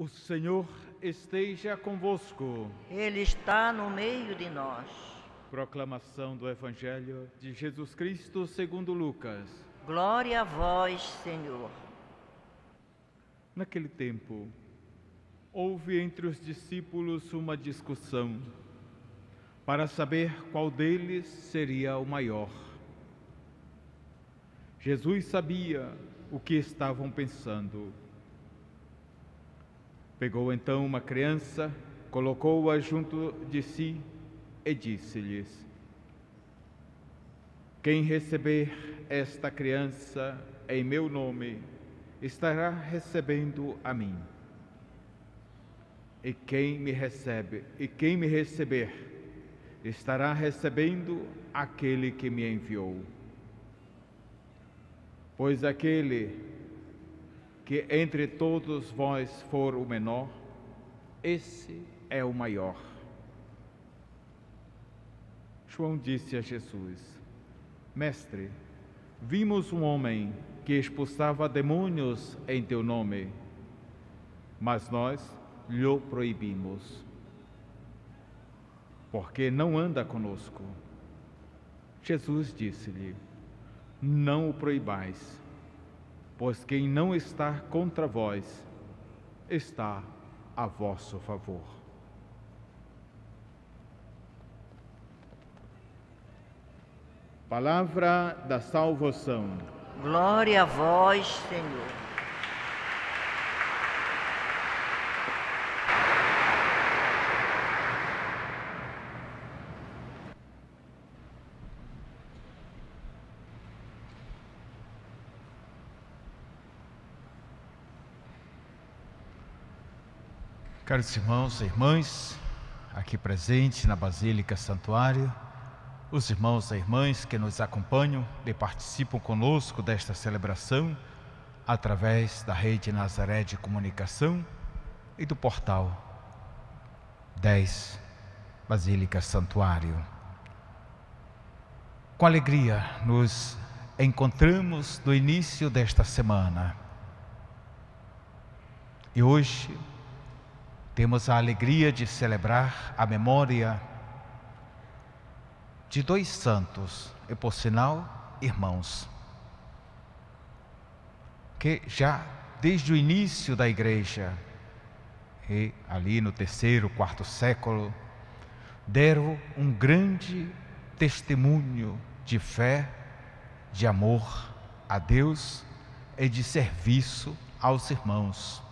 O Senhor esteja convosco. Ele está no meio de nós. Proclamação do Evangelho de Jesus Cristo segundo Lucas. Glória a vós, Senhor. Naquele tempo, houve entre os discípulos uma discussão para saber qual deles seria o maior. Jesus sabia o que estavam pensando. Pegou então uma criança, colocou-a junto de si e disse-lhes: quem receber esta criança em meu nome, estará recebendo a mim. E quem me receber, estará recebendo aquele que me enviou. Pois aquele que entre todos vós for o menor, esse é o maior. João disse a Jesus: Mestre, vimos um homem que expulsava demônios em teu nome, mas nós lhe proibimos, porque não anda conosco. Jesus disse-lhe: não o proibais, pois quem não está contra vós, está a vosso favor. Palavra da salvação. Glória a vós, Senhor. Caros irmãos e irmãs, aqui presentes na Basílica Santuário, os irmãos e irmãs que nos acompanham e participam conosco desta celebração através da Rede Nazaré de Comunicação e do portal 10 Basílica Santuário. Com alegria nos encontramos no início desta semana e hoje temos a alegria de celebrar a memória de dois santos, e por sinal, irmãos, que já desde o início da Igreja, e ali no terceiro, quarto século, deram um grande testemunho de fé, de amor a Deus e de serviço aos irmãos.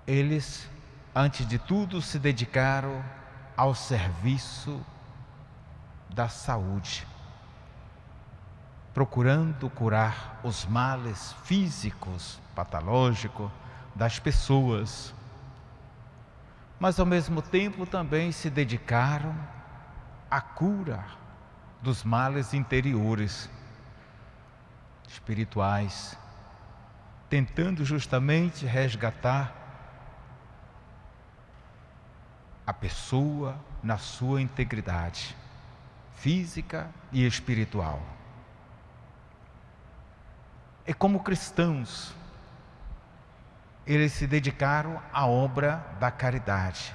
Eles, antes de tudo, se dedicaram ao serviço da saúde, procurando curar os males físicos, patológicos das pessoas, mas ao mesmo tempo também se dedicaram à cura dos males interiores, espirituais, tentando justamente resgatar a pessoa na sua integridade física e espiritual. E como cristãos, eles se dedicaram à obra da caridade,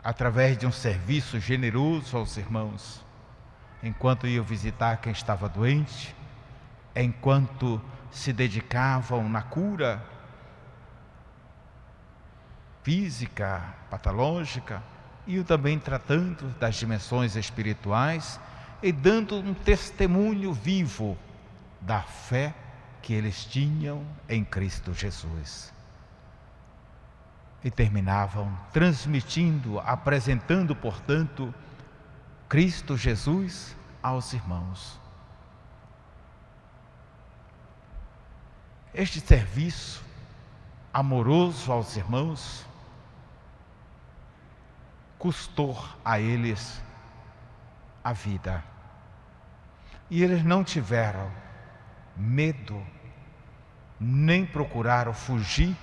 através de um serviço generoso aos irmãos, enquanto iam visitar quem estava doente, enquanto se dedicavam na cura física, patológica, e também tratando das dimensões espirituais e dando um testemunho vivo da fé que eles tinham em Cristo Jesus. E terminavam transmitindo, apresentando, portanto, Cristo Jesus aos irmãos. Este serviço amoroso aos irmãos custou a eles a vida. E eles não tiveram medo, nem procuraram fugir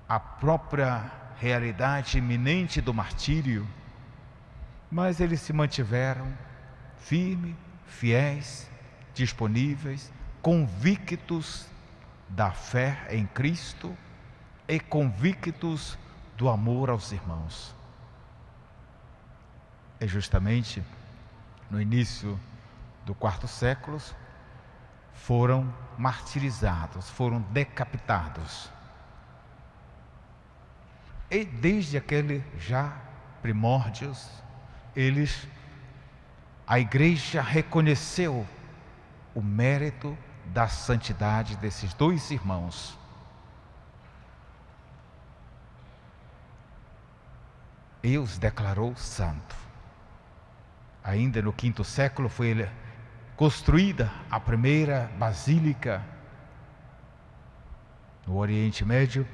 à própria realidade iminente do martírio, mas eles se mantiveram firmes, fiéis, disponíveis, convictos da fé em Cristo e convictos do amor aos irmãos. É justamente no início do quarto século foram martirizados, foram decapitados. E desde aquele já primórdios, a igreja reconheceu o mérito da santidade desses dois irmãos. E os declarou santo. Ainda no quinto século foi construída a primeira basílica no Oriente Médio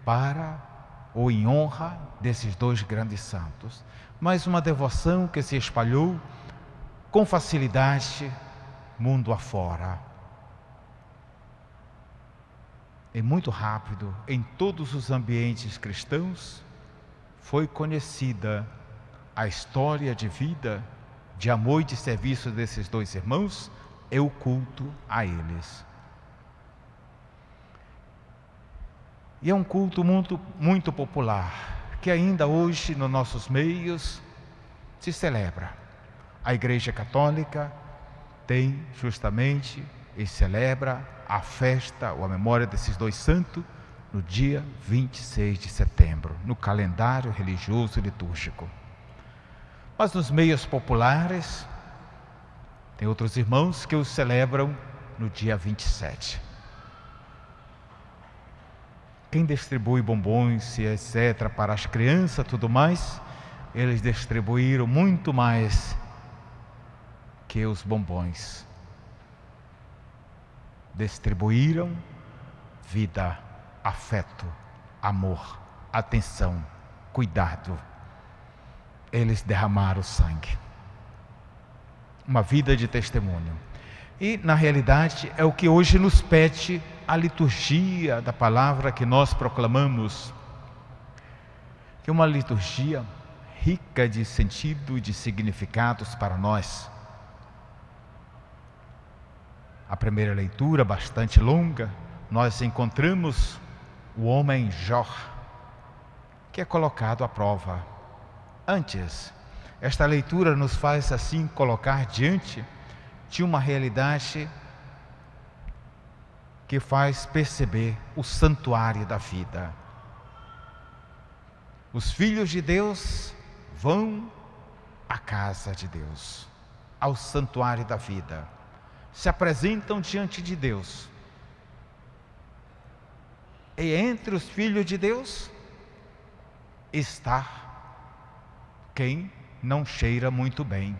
para ou em honra desses dois grandes santos. Mas uma devoção que se espalhou com facilidade mundo afora. E muito rápido, em todos os ambientes cristãos, foi conhecida a história de vida, de amor e de serviço desses dois irmãos e o culto a eles. E é um culto muito popular, que ainda hoje nos nossos meios se celebra. A Igreja Católica tem justamente e celebra a festa ou a memória desses dois santos no dia 26 de setembro, no calendário religioso litúrgico. Mas nos meios populares, tem outros irmãos que os celebram no dia 27. Quem distribui bombons e etc. para as crianças, tudo mais, eles distribuíram muito mais que os bombons. Distribuíram vida, afeto, amor, atenção, cuidado. Eles derramaram sangue. Uma vida de testemunho. E, na realidade, é o que hoje nos pede a liturgia da palavra que nós proclamamos. Que é uma liturgia rica de sentido e de significados para nós. A primeira leitura, bastante longa, nós encontramos o homem Jó, que é colocado à prova. Antes, esta leitura nos faz assim colocar diante de uma realidade que faz perceber o santuário da vida. Os filhos de Deus vão à casa de Deus, ao santuário da vida, se apresentam diante de Deus. E entre os filhos de Deus está quem não cheira muito bem,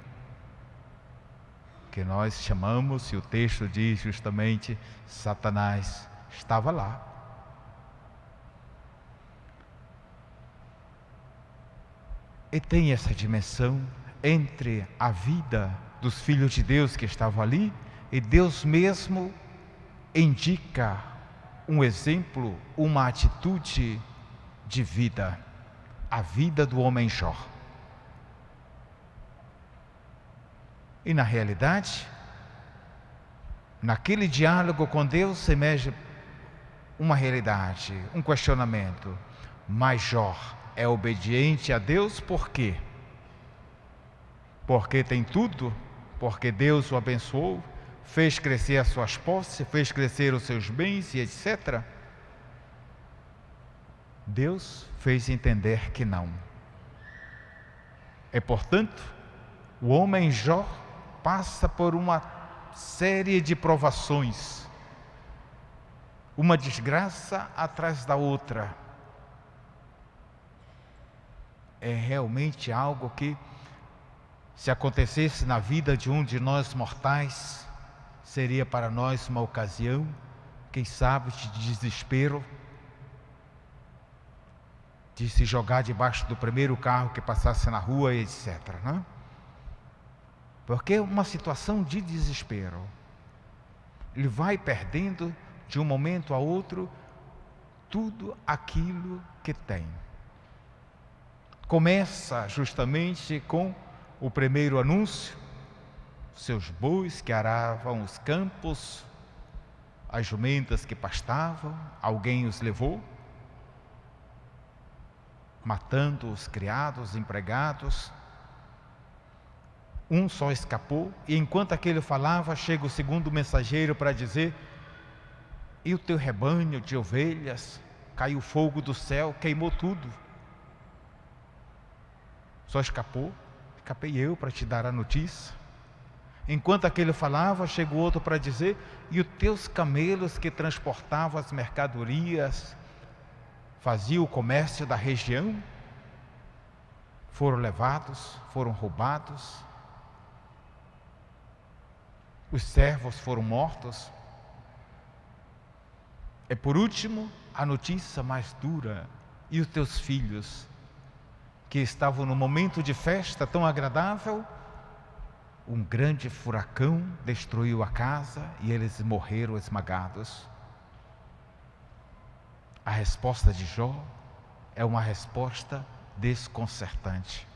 que nós chamamos, e o texto diz justamente, Satanás estava lá. E tem essa dimensão entre a vida dos filhos de Deus que estavam ali, e Deus mesmo indica um exemplo, uma atitude de vida, a vida do homem Jó. E na realidade, naquele diálogo com Deus emerge uma realidade, um questionamento. Mas Jó é obediente a Deus por quê? Porque tem tudo, porque Deus o abençoou, fez crescer as suas posses, fez crescer os seus bens e etc. Deus fez entender que não. E portanto, o homem Jó passa por uma série de provações, uma desgraça atrás da outra. É realmente algo que, se acontecesse na vida de um de nós mortais, seria para nós uma ocasião, quem sabe, de desespero, de se jogar debaixo do primeiro carro que passasse na rua, etc. Né? Porque é uma situação de desespero. Ele vai perdendo de um momento a outro tudo aquilo que tem. Começa justamente com o primeiro anúncio, seus bois que aravam os campos, as jumentas que pastavam, alguém os levou, matando os criados, empregados. Um só escapou, e enquanto aquele falava, chega o segundo mensageiro para dizer: e o teu rebanho de ovelhas? Caiu fogo do céu, queimou tudo. Só escapei eu para te dar a notícia. Enquanto aquele falava, chega o outro para dizer: e os teus camelos que transportavam as mercadorias, faziam o comércio da região, foram levados, foram roubados. Os servos foram mortos. E por último, a notícia mais dura: e os teus filhos, que estavam num momento de festa tão agradável, um grande furacão destruiu a casa e eles morreram esmagados. A resposta de Jó é uma resposta desconcertante.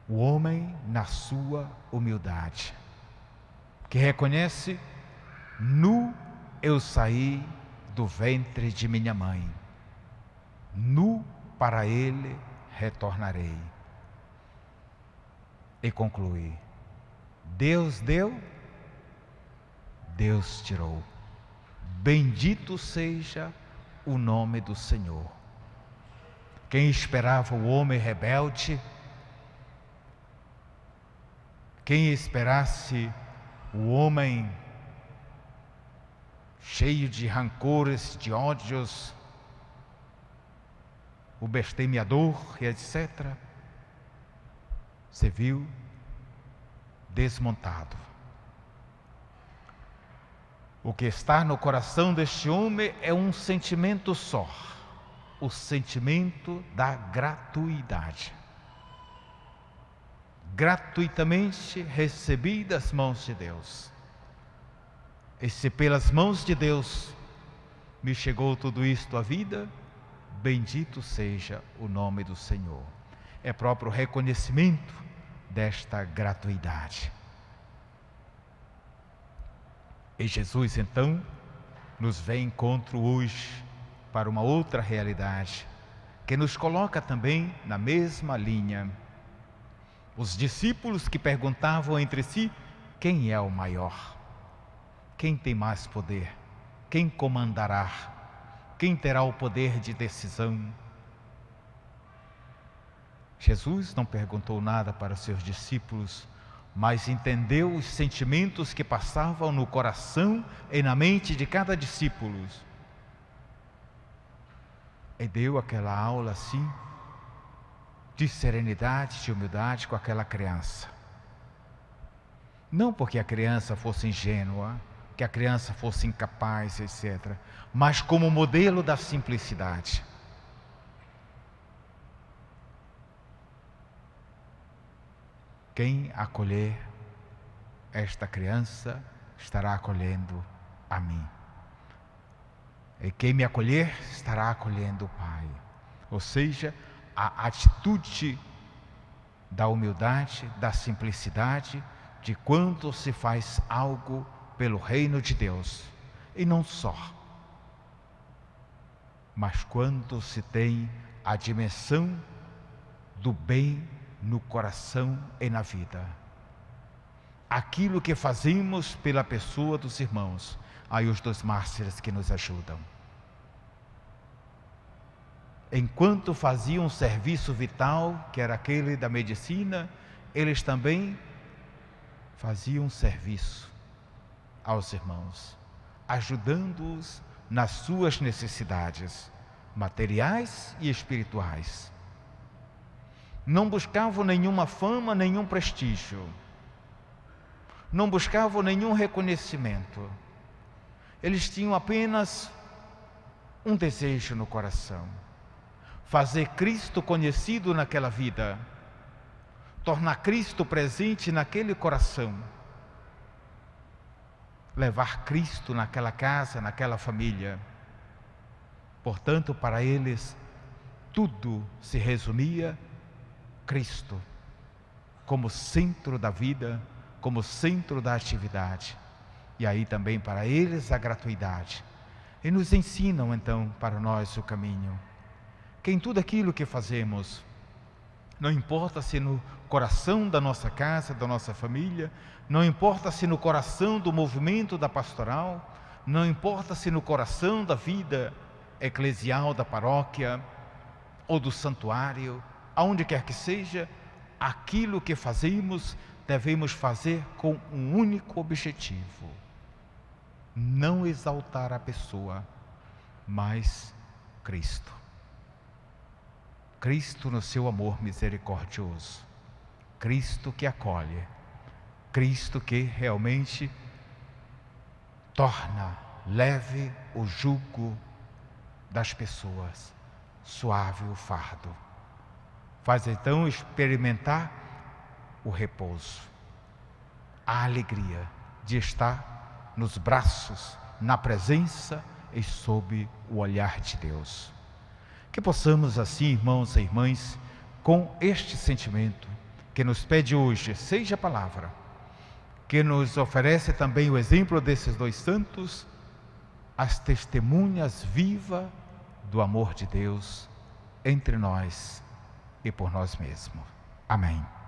O homem, na sua humildade, que reconhece: nu eu saí do ventre de minha mãe, nu para ele retornarei. E conclui: Deus deu, Deus tirou. Bendito seja o nome do Senhor. Quem esperava o homem rebelde, quem esperasse o homem cheio de rancores, de ódios, o blasfemador e etc., se viu desmontado. O que está no coração deste homem é um sentimento só: o sentimento da gratuidade. Gratuitamente recebi das mãos de Deus. E se pelas mãos de Deus me chegou tudo isto à vida, bendito seja o nome do Senhor. É próprio reconhecimento desta gratuidade. E Jesus então nos vem encontro hoje para uma outra realidade, que nos coloca também na mesma linha. Os discípulos que perguntavam entre si: quem é o maior? Quem tem mais poder? Quem comandará? Quem terá o poder de decisão? Jesus não perguntou nada para seus discípulos, mas entendeu os sentimentos que passavam no coração e na mente de cada discípulo. E deu aquela aula assim, de serenidade, de humildade com aquela criança. Não porque a criança fosse ingênua, que a criança fosse incapaz, etc., mas como modelo da simplicidade. Quem acolher esta criança estará acolhendo a mim. E quem me acolher estará acolhendo o Pai. Ou seja, a atitude da humildade, da simplicidade, de quando se faz algo pelo reino de Deus. E não só, mas quando se tem a dimensão do bem no coração e na vida. Aquilo que fazemos pela pessoa dos irmãos. Aí os dois mártires que nos ajudam. Enquanto faziam um serviço vital, que era aquele da medicina, eles também faziam um serviço aos irmãos, ajudando-os nas suas necessidades materiais e espirituais. Não buscavam nenhuma fama, nenhum prestígio, não buscavam nenhum reconhecimento. Eles tinham apenas um desejo no coração: fazer Cristo conhecido naquela vida, tornar Cristo presente naquele coração, levar Cristo naquela casa, naquela família. Portanto, para eles, tudo se resumia Cristo como centro da vida, como centro da atividade. E aí também para eles a gratuidade. E nos ensinam então para nós o caminho. Que em tudo aquilo que fazemos, não importa se no coração da nossa casa, da nossa família, não importa se no coração do movimento da pastoral, não importa se no coração da vida eclesial da paróquia ou do santuário, aonde quer que seja, aquilo que fazemos, devemos fazer com um único objetivo: não exaltar a pessoa, mas Cristo. Cristo no seu amor misericordioso, Cristo que acolhe, Cristo que realmente torna leve o jugo das pessoas, suave o fardo. Faz então experimentar o repouso, a alegria de estar nos braços, na presença e sob o olhar de Deus. Que possamos assim, irmãos e irmãs, com este sentimento que nos pede hoje, seja a palavra, que nos oferece também o exemplo desses dois santos, as testemunhas vivas do amor de Deus entre nós e por nós mesmos. Amém.